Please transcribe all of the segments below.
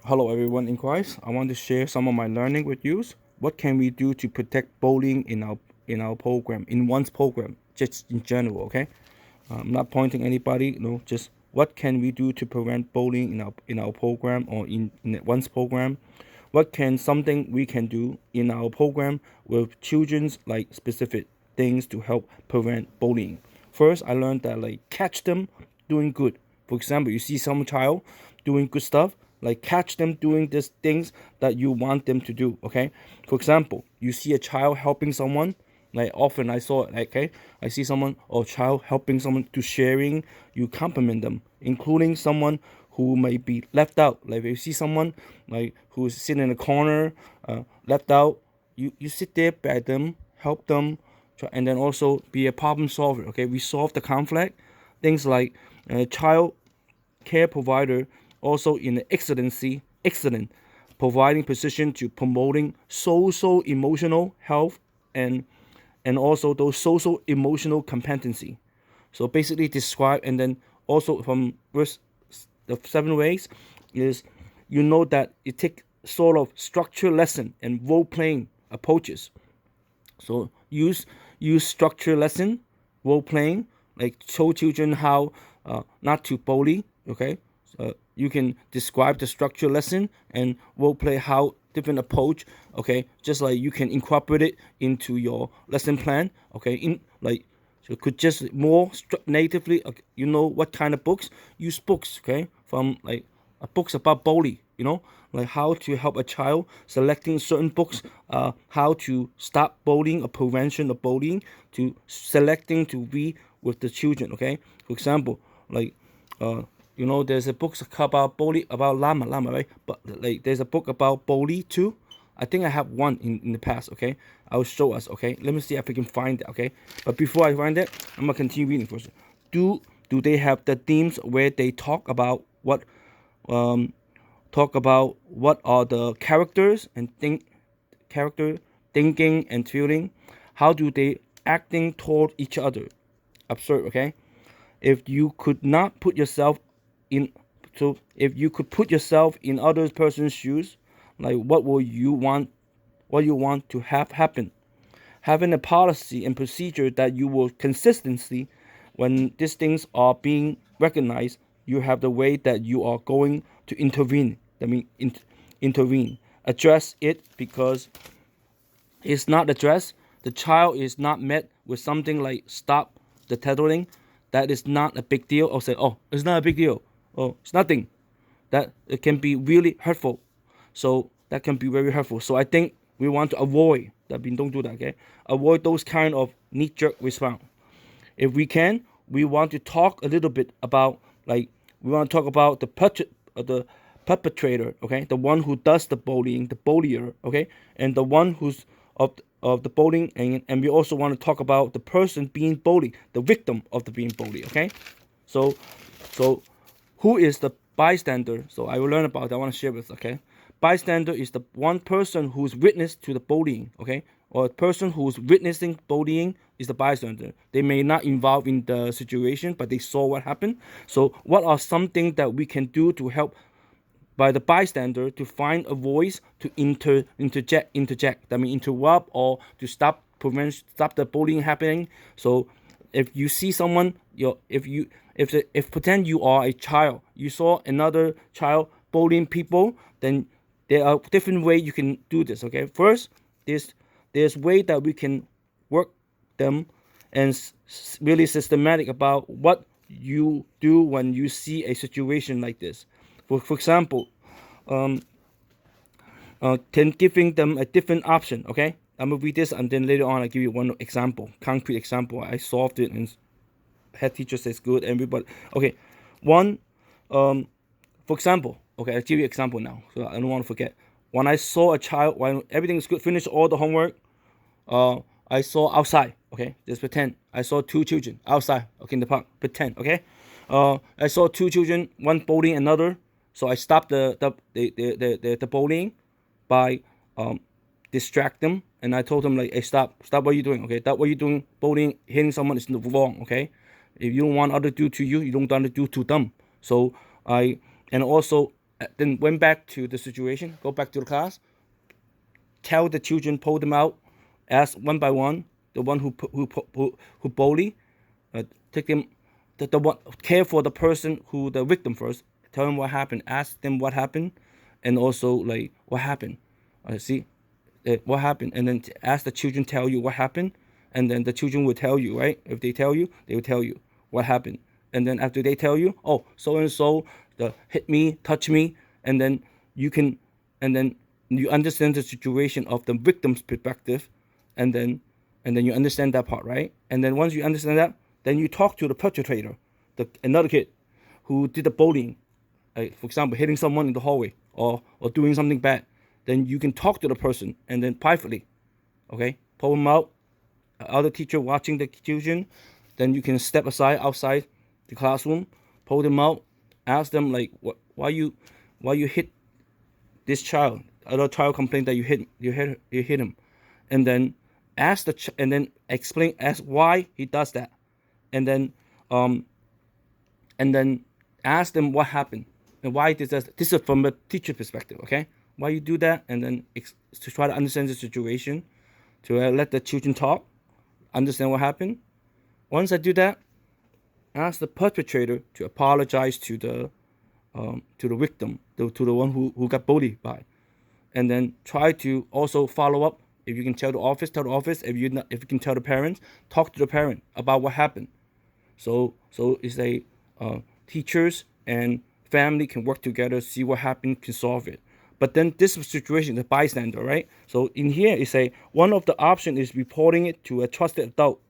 Hello everyone in Christ. I want to share some of my learning with you. What can we do to protect bullying in our program, in one's program, just in general, okay? I'm not pointing anybody, just what can we do to prevent bullying in our program or in one's program? What can something we can do in our program with children's like specific things to help prevent bullying? First, I learned that like catch them doing good. For example, you see some child doing good stuff, like catch them doing these things that you want them to do. Okay. For example, you see a child helping someone. Like often I saw, okay, I see someone or child helping someone to sharing, you compliment them, including someone who may be left out. Like if you see someone like who's sitting in a corner, left out, you sit there by them, help them, and then also be a problem solver. Okay, we solve the conflict. Things like child care provider also in the excellent providing position to promoting social emotional health and also those social emotional competency. So basically describe, and then also from verse the 7 ways is, that it take sort of structure lesson and role playing approaches. So use structure lesson, role playing, like show children how not to bully. Okay, so you can describe the structure lesson and role play how different approach. Okay, just like you can incorporate it into your lesson plan. Okay, in like so you could just more natively. Okay, what kind of books? Use books. Okay, from like books about bully. Like how to help a child, selecting certain books, how to stop bullying or prevention of bullying, to selecting to be with the children. Okay, for example, like there's a book about bully about llama, right? But like there's a book about bully too. I think I have one in the past. Okay, I'll show us. Okay, let me see if I can find it. Okay, but before I find it, I'm gonna continue reading first. Do they have the themes where they um talk about what are the characters and character thinking and feeling? How do they acting toward each other? Absurd. Okay, if you could not put yourself in if you could put yourself in other person's shoes, like what you want to have happen. Having a policy and procedure that you will consistently, when these things are being recognized, you have the way that you are going to intervene. Intervene, address it, because it's not addressed. The child is not met with something like stop the tattling. That is not a big deal. Or say, oh, it's not a big deal. Oh, it's nothing. That it can be really hurtful. So that can be very hurtful. So I think we want to avoid that. We don't do that. Okay, avoid those kind of knee-jerk response. If we can, we want to talk a little bit about, like, we want to talk about the perpetrator. Okay, the one who does the bullying, the bullier. Okay, and the one who's of the bullying, and we also want to talk about the person being bullied, the victim of the being bullied. Okay, so so who is the bystander? So I will learn about that. I want to share with. Okay, bystander is the one person who's witness to the bullying. Okay, or a person who's witnessing bullying is the bystander. They may not involve in the situation, but they saw what happened. So what are something that we can do to help by the bystander to find a voice to interject. That means interrupt or to stop the bullying happening. So if you see someone, if pretend you are a child, you saw another child bullying people, then there are different ways you can do this. Okay, first there's way that we can work them and really systematic about what you do when you see a situation like this. For example, then giving them a different option. Okay, I'm gonna read this and then later on I give you one example, concrete example. I solved it and head teacher says good. Everybody, okay. One, for example, okay, I'll give you an example now, so I don't want to forget. When I saw a child, when everything is good, finished all the homework, uh, I saw outside. Okay, just pretend I saw two children outside. Okay, in the park. Pretend. Okay, I saw two children, one bullying another. So I stopped the bullying by distract them, and I told them like, hey, stop what you're doing. Okay, that what you're doing, bullying, hitting someone is wrong. Okay, if you don't want other to do to you, you don't want to do to them. So I and also then went back to the situation, go back to the class, tell the children, pull them out, ask one by one, the one who bully, take them, the one, care for the person who the victim first, tell them what happened, ask them what happened, and also like what happened, see, what happened, and then ask the children tell you what happened, and then the children will tell you, right? If they tell you, they will tell you what happened, and then after they tell you, oh, so and so, the hit me, touch me, and then you can, and then you understand the situation of the victim's perspective, and then you understand that part, right? And then once you understand that, then you talk to the perpetrator, another kid who did the bullying, for example, hitting someone in the hallway or doing something bad. Then you can talk to the person and then privately, okay, pull them out. Other teacher watching the children, then you can step aside outside the classroom, pull them out, ask them like, why you hit this child? Other child complained that you hit him, and then ask and then ask why he does that, and then ask them what happened and why this is. This is from a teacher perspective, okay? Why you do that, and then to try to understand the situation, to let the children talk, understand what happened. Once I do that, ask the perpetrator to apologize to the victim, to the one who got bullied by, and then try to also follow up. If you can tell the office, tell the office. If you can tell the parents, talk to the parent about what happened. So it's a teachers and family can work together, see what happened, can solve it. But then this situation, the bystander, right? So in here, it say one of the options is reporting it to a trusted adult.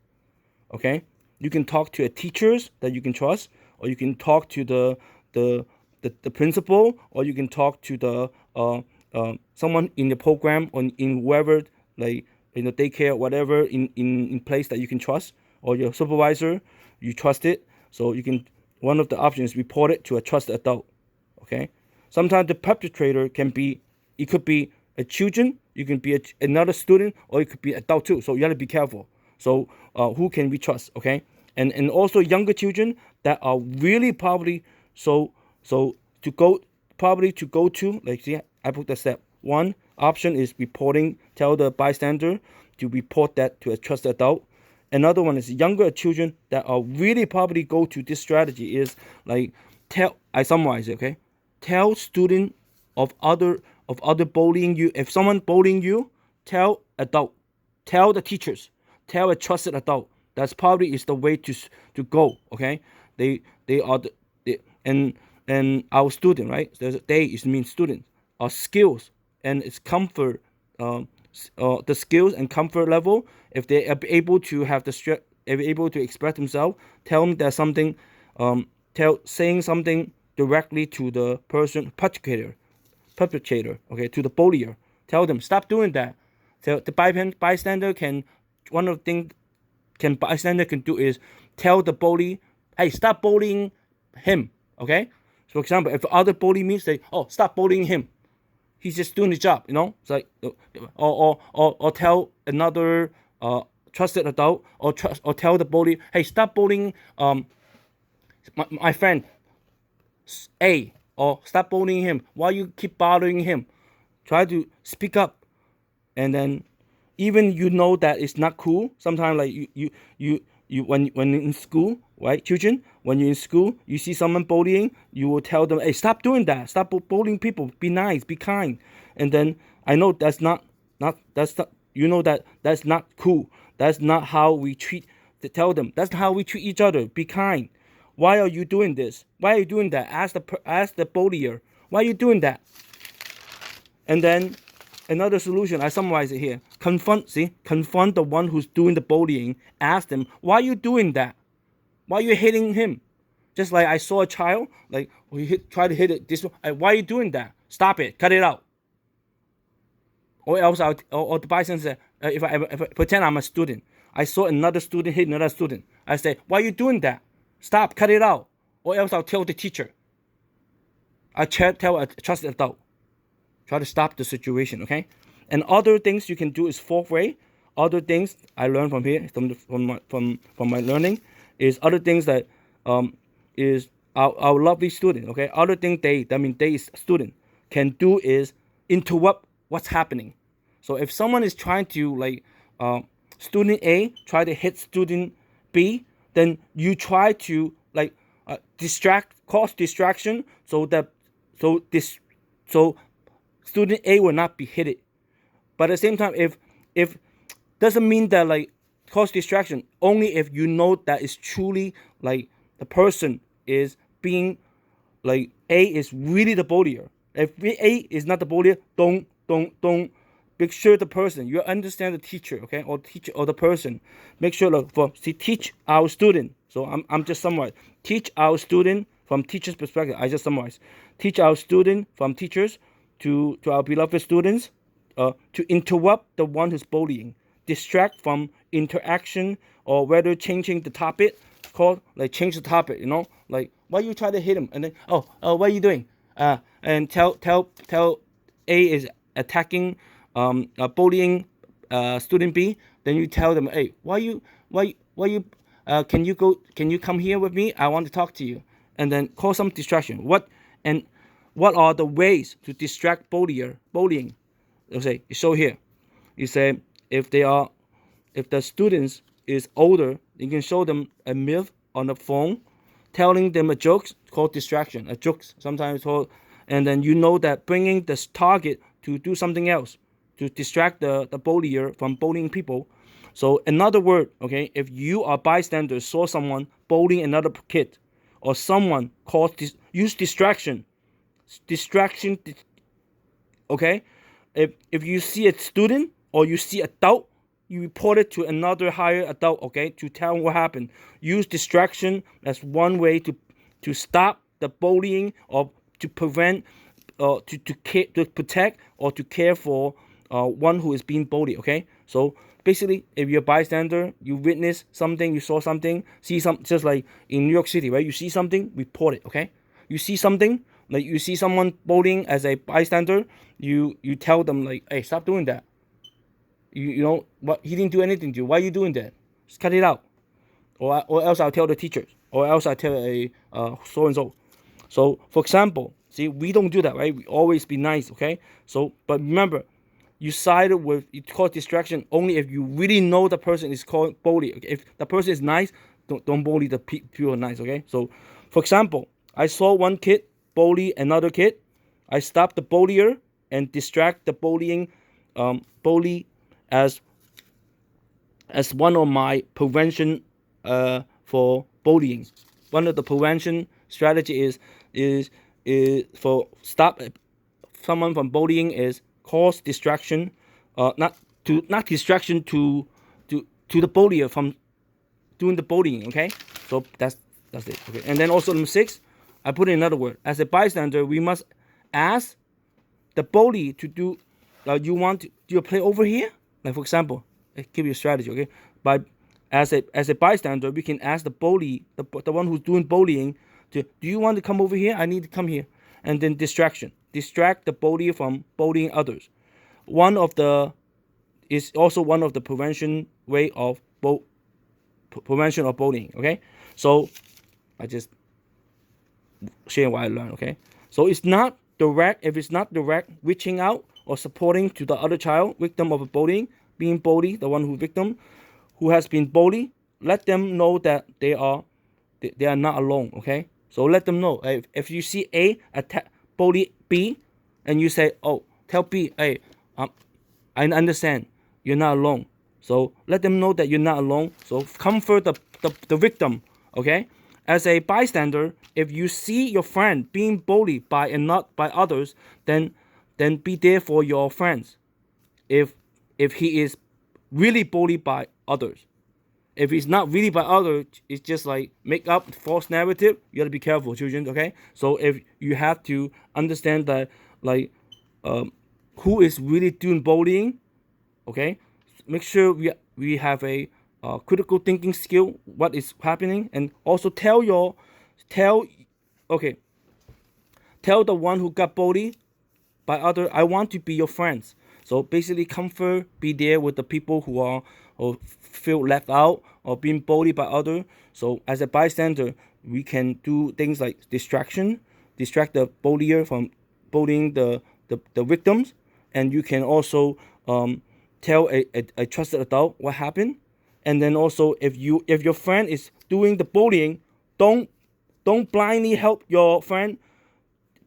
Okay, you can talk to a teachers that you can trust, or you can talk to the principal, or you can talk to the someone in the program or in whoever, like in the daycare, whatever in place that you can trust, or your supervisor, you trust it. So you can, one of the options is report it to a trusted adult. Okay. Sometimes the perpetrator can be, it could be a children, you can be another student, or it could be adult too. So you have to be careful. So who can we trust? Okay, and also younger children that are really probably to go to, like, see, I put the step one option is reporting, tell the bystander to report that to a trusted adult. Another one is younger children that are really probably go to this strategy is like I summarize it, okay? Tell student of other bullying you. If someone bullying you, tell adult, tell the teachers, tell a trusted adult. That's probably is the way to go. Okay, they are and our student, right? They is mean student. Our skills and its comfort, the skills and comfort level. If they are able to have able to express themselves, tell them that something, saying something directly to the person perpetrator, okay, to the bullier. Tell them stop doing that. So the bystander can, one of the things bystander can do is tell the bully, hey, stop bullying him. Okay. So for example, if other bully me, say, oh, stop bullying him. He's just doing his job, you know. It's like, or tell another trusted adult, or tell the bully, hey, stop bullying my friend A, or stop bullying him. Why you keep bothering him? Try to speak up, and then even you know that it's not cool. Sometimes like you when in school, right, children, when you're in school, you see someone bullying, you will tell them, hey, stop doing that. Stop bullying people. Be nice. Be kind. And then I know that's not you know that's not cool. That's not how we treat. To tell them that's how we treat each other. Be kind. Why are you doing this? Why are you doing that? Ask the bullier. Why are you doing that? And then another solution, I summarize it here. Confront the one who's doing the bullying. Ask them, why are you doing that? Why are you hitting him? Just like I saw a child, like try to hit it this way. Why are you doing that? Stop it. Cut it out. Or else or the bystander said, if I pretend I'm a student, I saw another student hit another student. I say, why are you doing that? Stop, cut it out. Or else I'll tell the teacher. I tell a trusted adult. Try to stop the situation, okay? And other things you can do is fourth way. Other things I learned from here, from my learning, is other things that is our lovely student, okay, other thing they is student can do is interrupt what's happening. So if someone is trying to student A try to hit student B, then you try to cause distraction so that so student A will not be hit. But at the same time, if doesn't mean that cause distraction only if you know that it's truly the person is being A is really the bullier. If A is not the bullier, don't make sure the person you understand the teacher, okay, or teacher or the person. Make sure teach our student. So I'm just summarize. Teach our student from teacher's perspective. I just summarize. Teach our student from teachers to our beloved students to interrupt the one who's bullying, distract from interaction, or whether changing the topic, called change the topic, why you try to hit him, and then what are you doing, and tell A is attacking bullying student B. Then you tell them, hey, why you can you come here with me, I want to talk to you, and then cause some distraction. What are the ways to distract bullying? You say, you show here. You say if the students is older, you can show them a myth on the phone, telling them a joke called distraction. A joke sometimes called, and then you know that bringing the target to do something else to distract the bullier from bullying people. So another word, okay, if you are bystander, saw someone bullying another kid, or someone use distraction, okay. If you see a student or you see adult, you report it to another higher adult, okay, to tell them what happened. Use distraction as one way to stop the bullying, or to prevent, to protect or to care for one who is being bullied, okay. So basically, if you're a bystander, you witness something, you saw something, see some, just like in New York City, right? You see something, report it, okay. You see something, you see someone bullying as a bystander, you tell them hey, stop doing that. You know what, he didn't do anything to you. Why are you doing that? Just cut it out, or else I'll tell the teachers, or else I tell a so and so. So for example, see, we don't do that, right? We always be nice, okay. So but remember, you sided with, it's called distraction only if you really know the person is called bully. Okay? If the person is nice, don't bully the people nice, okay. So for example, I saw one kid bully another kid. I stopped the bullier and distract the bullying bully as one of my prevention for bullying. One of the prevention strategy is for stop someone from bullying is cause distraction, not distraction to the bullier from doing the bullying. Okay, so that's it. Okay, and then also number 6, I put in another word. As a bystander, we must ask the bully to do. You want to do you play over here? Like for example, I give you a strategy. Okay, by as a bystander, we can ask the bully, the one who's doing bullying, to do you want to come over here? I need to come here, and then distract the bully from bullying others. Is also one of the prevention way of prevention of bullying. Okay, so I just share what I learned. Okay, so it's not direct. If it's not direct, reaching out or supporting to the other child victim of a bullying, being bullied, the one who victim who has been bullied, let them know that they are not alone. Okay, so let them know if you see A attack bully B, and you say, oh, tell B, hey, I understand you're not alone. So let them know that you're not alone. So comfort the victim. Okay, as a bystander, if you see your friend being bullied by and not by others, then be there for your friends. If he is really bullied by others, if he's not really by others, it's just like make up false narrative. You gotta be careful, children. Okay, so if you have to understand that who is really doing bullying, okay, make sure we have a critical thinking skill. What is happening, and also tell the one who got bullied by other, I want to be your friends. So basically, comfort, be there with the people who are or feel left out or being bullied by other. So as a bystander, we can do things like distract the bullier from bullying the victims, and you can also tell a trusted adult what happened. And then also, if your friend is doing the bullying, don't blindly help your friend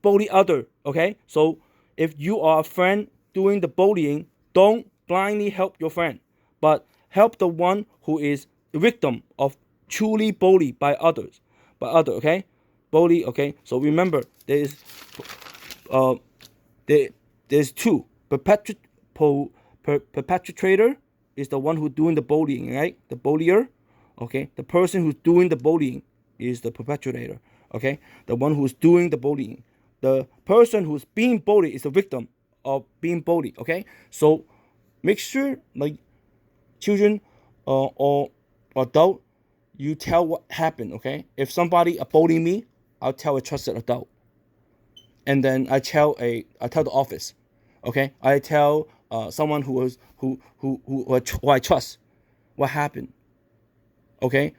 bully other. Okay, so if you are a friend doing the bullying, don't blindly help your friend, but help the one who is the victim of truly bullied by others, okay, bully. Okay, so remember, uh there's two. Perpetrator is the one who's doing the bullying, right? The bullier. Okay, the person who's doing the bullying is the perpetrator. Okay, the one who's doing the bullying. The person who's being bullied is the victim of being bullied. Okay, so make sure, like, children or adult, you tell what happened. Okay, if somebody bullying me, I'll tell a trusted adult, and then I tell the office. Okay, I tell someone who I trust what happened. Okay,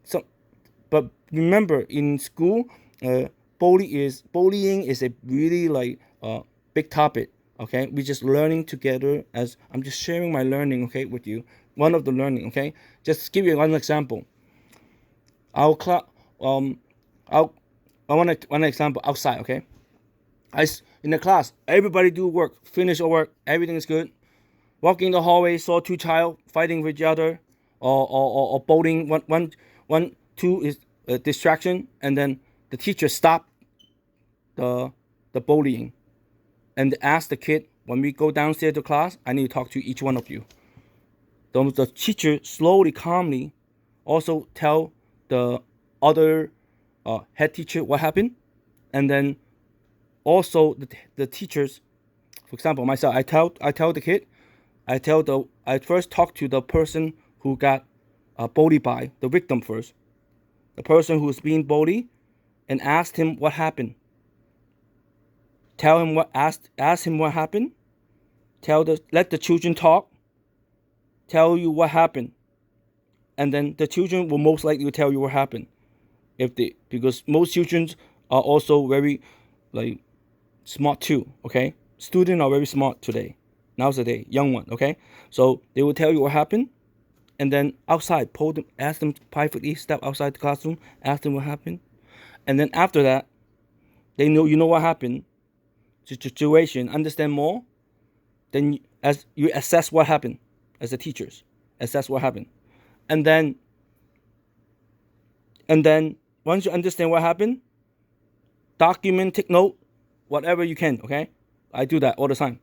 so but remember, in school, bullying is a really, like, big topic. Okay, we're just learning together. As I'm just sharing my learning, okay, with you. One of the learning. Okay, just give you one example. Our class, I want one example outside. Okay, in the class, everybody do work, finish your work, everything is good. Walking in the hallway, saw two child fighting with each other, or bowling. Two is a distraction, and then the teacher stopped the bullying, and asked the kid, when we go downstairs to class, I need to talk to each one of you. The teacher slowly, calmly, also tell the other head teacher what happened, and then also the teachers. For example, myself, I tell the kid, I first talk to the person who got bullied by the victim first, the person who's being bullied, and asked him what happened. Ask him what happened. Let the children talk. Tell you what happened, and then the children will most likely tell you what happened, because most children are also very, like, smart too. Okay, students are very smart today. Nowadays, young one. Okay, so they will tell you what happened, and then outside, ask them privately, step outside the classroom, ask them what happened, and then after that, they know what happened, the situation, understand more. Then as you assess what happened, as the teachers assess what happened, and then once you understand what happened, document, take note, whatever you can. Okay, I do that all the time.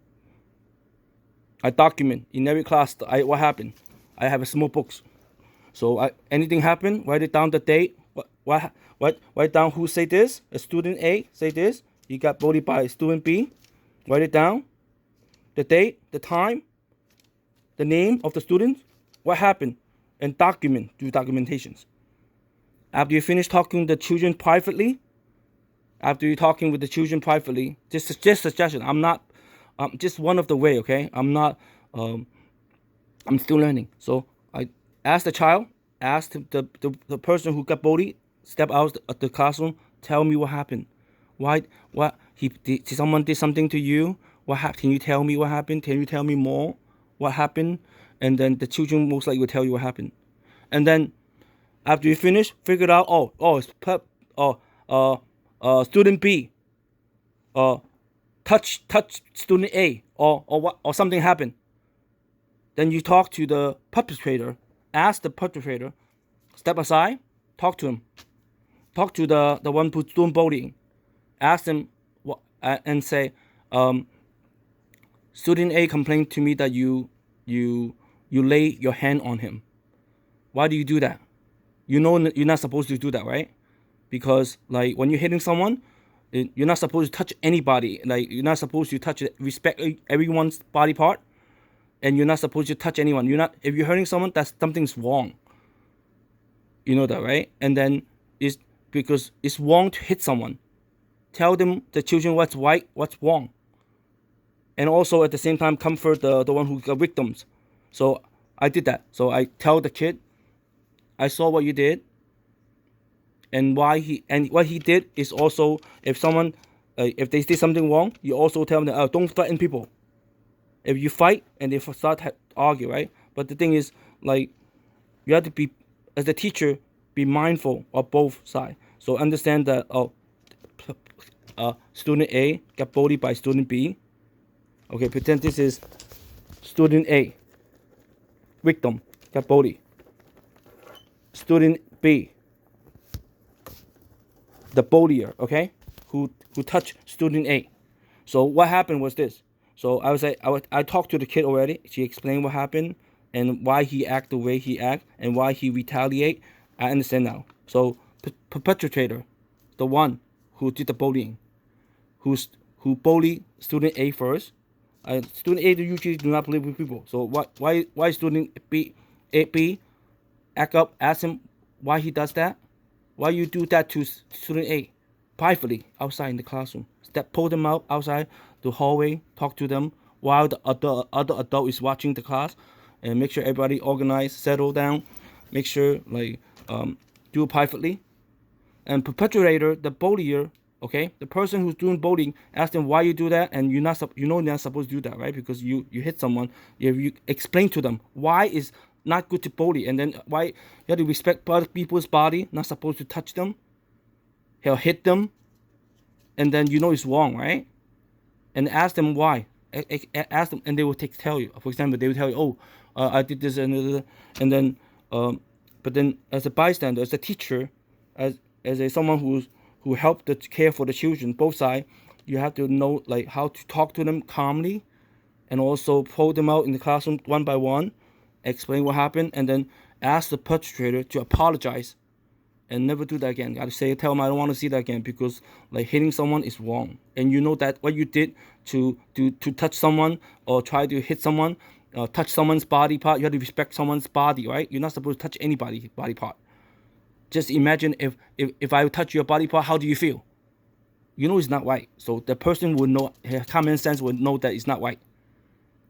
I document in every class what happened. I have a small books, so anything happened, write it down, the date, write down who say this. A student A say this, he got bullied by student B. Write it down, the date, the time, the name of the student, what happened, and do documentations. After you finish talking to the children privately, just suggestion. I'm not, just one of the way. Okay, I'm not. I'm still learning. So I ask the child, ask the person who got bullied, step out of the classroom, tell me what happened. Why? What? Did someone did something to you? What happened? Can you tell me what happened? Can you tell me more? What happened? And then the children most likely will tell you what happened. And then after you finish, figure it out. Student B, touch student A, or something happened. Then you talk to the perpetrator, ask the perpetrator, step aside, talk to him, talk to the one who's doing bullying, ask them what, and say, student A complained to me that you lay your hand on him. Why do you do that? You know you're not supposed to do that, right? Because, like, when you're hitting someone, you're not supposed to touch anybody. Like, you're not supposed to respect everyone's body part, and you're not supposed to touch anyone. If you're hurting someone, something's wrong. You know that, right? And then it's because it's wrong to hit someone. Tell them, the children, what's right, what's wrong, and also at the same time comfort the one who got victims. So I did that. So I tell the kid, I saw what you did, and what he did is also, if someone if they did something wrong, you also tell them, don't threaten people. If you fight and they start to argue, right? But the thing is, like, you have to be, as a teacher, be mindful of both sides. So understand that, student A got bullied by student B. Okay, pretend this is student A, victim, got bullied. Student B, the bullier, okay, who touched student A. So what happened was this. So I talked to the kid already. She explained what happened and why he act the way he act and why he retaliate. I understand now. So perpetrator, the one who did the bullying, who bullied student A first. Student A usually do not believe with people. So why student B act up? Ask him why he does that. Why you do that to student A privately outside in the classroom? Pull them out outside the hallway, talk to them while the other adult is watching the class, and make sure everybody organized, settle down, make sure do it privately. And perpetrator, the bullier, okay, the person who's doing bullying, ask them why you do that, and you're not supposed to do that, right? Because you hit someone, you explain to them why it's not good to bully, and then why you have to respect other people's body, not supposed to touch them, he'll hit them, and then it's wrong, right? And ask them why. Ask them, and they will tell you. For example, they will tell you, I did this and then, but then as a bystander, as a teacher, as someone who helped to care for the children, both sides, you have to know how to talk to them calmly, and also pull them out in the classroom one by one, explain what happened, and then ask the perpetrator to apologize and never do that again. I tell them I don't want to see that again, because hitting someone is wrong, and you know that what you did to touch someone or try to hit someone, touch someone's body part, you have to respect someone's body, right? You're not supposed to touch anybody's body part. Just imagine if I touch your body part, how do you feel? It's not right. So the person would know, common sense would know that it's not right,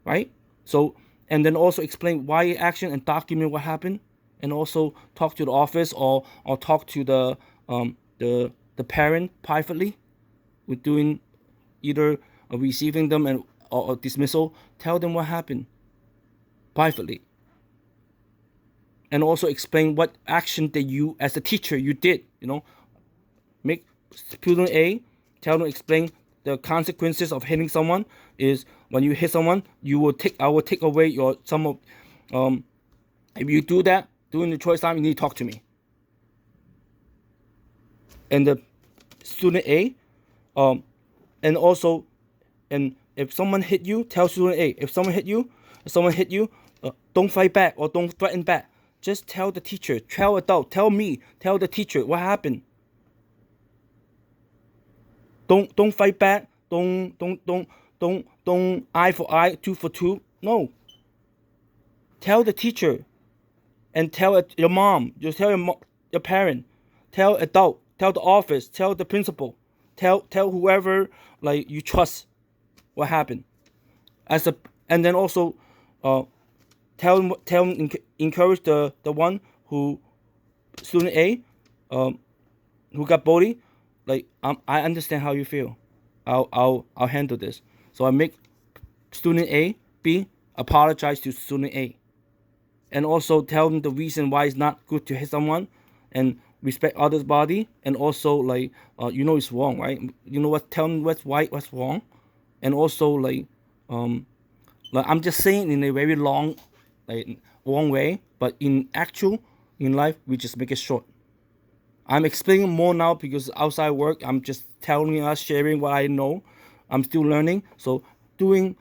right? So, and then also explain why action and document what happened, and also talk to the office or talk to the parent privately with doing either receiving them or dismissal. Tell them what happened privately, and also explain what action that you as a teacher you did. Make student A, tell them, explain the consequences of hitting someone is when you hit someone, I will take away your some of if you do that during the choice time, you need to talk to me. And the student A, and also, and if someone hit you, tell student A, if someone hit you, don't fight back or don't threaten back. Just tell the teacher, tell adult, tell me, tell the teacher what happened. Don't fight back. Don't eye for eye, tooth for tooth. No. Tell the teacher, and tell your mom. Just tell your parent. Tell adult. Tell the office. Tell the principal. Tell whoever you trust what happened. And then also, encourage the one who, student A, who got bullied. I understand how you feel. I'll handle this. So I make student A, B apologize to student A, and also tell them the reason why it's not good to hit someone, and respect others' body, and also it's wrong, right? You know what? Tell them what's right, what's wrong, and also I'm just saying in a very long way, but in life we just make it short. I'm explaining more now because outside work, I'm just telling us, sharing what I know. I'm still learning. So doing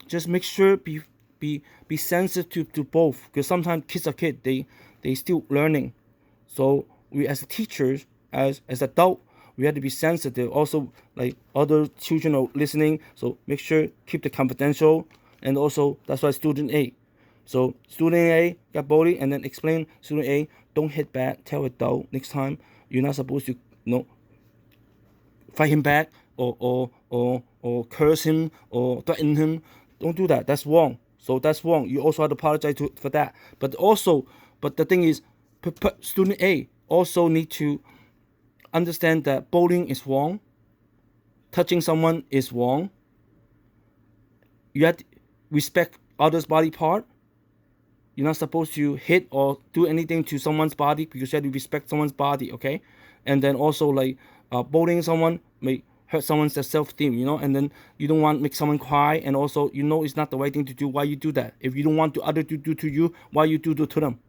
just make sure be sensitive to both, because sometimes kids are kids, they still learning. So we as teachers, as adult, we have to be sensitive. Also, other children are listening, so make sure keep the confidential. And also that's why student A. So student A got bullied, and then explain student A, don't hit back. Tell adult next time you're not supposed to fight him back or curse him or threaten him. Don't do that. That's wrong. So that's wrong. You also have to apologize for that. But the thing is, student A also need to understand that bullying is wrong, touching someone is wrong. You have to respect others' body part. You're not supposed to hit or do anything to someone's body because you have to respect someone's body, okay? And then also like bullying someone may hurt someone's self-esteem, and then you don't want to make someone cry, and also it's not the right thing to do. Why you do that? If you don't want others to do to you, why you do to them?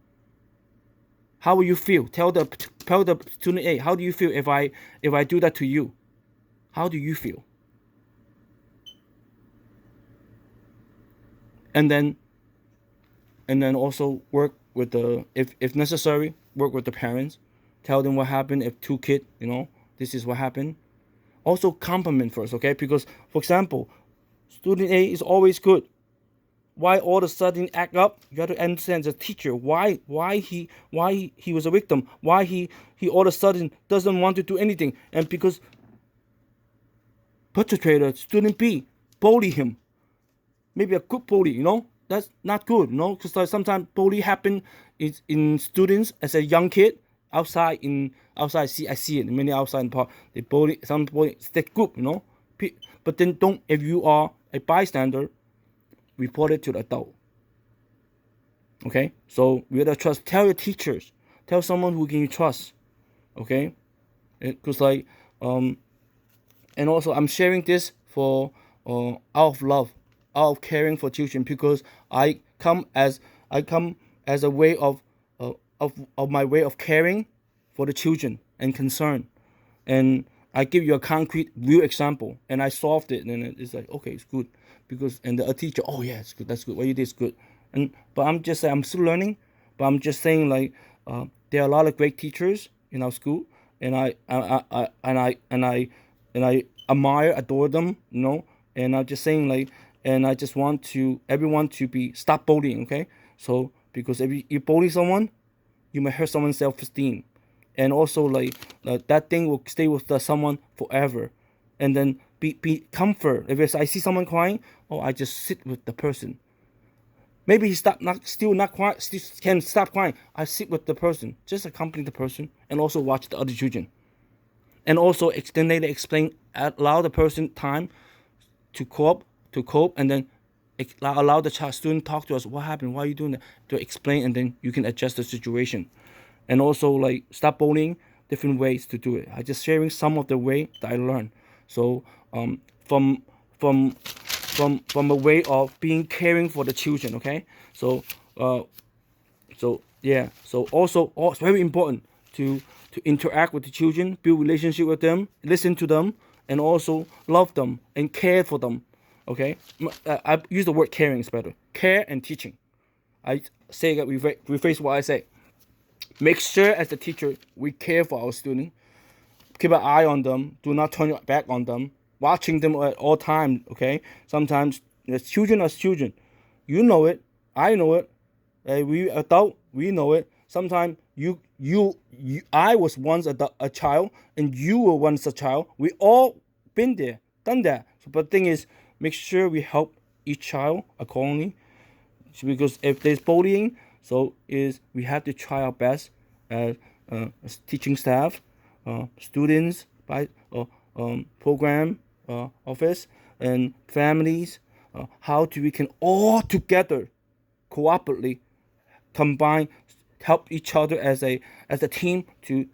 How will you feel? Tell the student A, how do you feel if I do that to you? How do you feel? And then also work with the, if necessary, work with the parents. Tell them what happened. If two kids, this is what happened. Also compliment first, okay? Because, for example, student A is always good. Why all of a sudden act up? You have to understand the teacher. Why he was a victim? Why he all of a sudden doesn't want to do anything? And because perpetrator, student B, bully him. Maybe a good bully, that's not good, because sometimes bully happen in students as a young kid. Outside, I see it many outside in park. They bully some bully, it's that group, But then don't, if you are a bystander, report it to the adult. Okay, so we gotta trust. Tell your teachers. Tell someone who can you trust. Okay, because and also I'm sharing this for out of love, out of caring for children, because I come as a way of my way of caring for the children and concern, and I give you a concrete real example, and I solved it, and it's like, okay, it's good, because and the teacher, oh yeah, it's good, that's good, what you did is good, but I'm still learning, but I'm just saying there are a lot of great teachers in our school, and I admire, adore them, and I'm just saying and I just want everyone to stop bullying, okay? So because if you bully someone, you may hurt someone's self-esteem, and also that thing will stay with someone forever, and then be comfort. If I see someone crying, I just sit with the person. Maybe he still not crying, still can stop crying. I sit with the person, just accompany the person, and also watch the other children, and also explain, allow the person time to cope, and then allow the student talk to us. What happened? Why are you doing that? To explain, and then you can adjust the situation. And also stop bullying, different ways to do it. I just sharing some of the way that I learned. So from a way of being caring for the children, okay? So yeah. So also very important to interact with the children, build relationship with them, listen to them, and also love them and care for them. Okay, I use the word caring is better. Care and teaching. I say that rephrase what I say. Make sure as the teacher we care for our student. Keep an eye on them. Do not turn your back on them. Watching them at all times. Okay. Sometimes the children are children. You know it. I know it. We adult. We know it. Sometimes I was once a child, and you were once a child. We all been there, done that. So, but the thing is, make sure we help each child accordingly. Because if there's bullying, we have to try our best as teaching staff, students, program office, and families. How we can all together, cooperatively, combine, help each other as a team to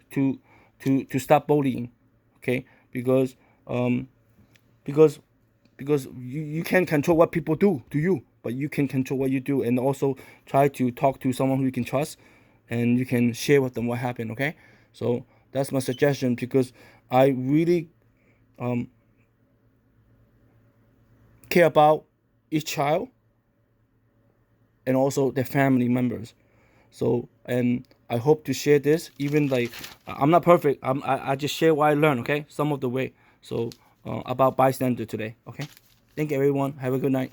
stop bullying. Okay, because you can't control what people do to you, but you can control what you do, and also try to talk to someone who you can trust, and you can share with them what happened. Okay, so that's my suggestion, because I really care about each child and also their family members. So, and I hope to share this, even I'm not perfect. I just share what I learned, okay? Some of the way. So about bystander today, okay? Thank you, everyone. Have a good night.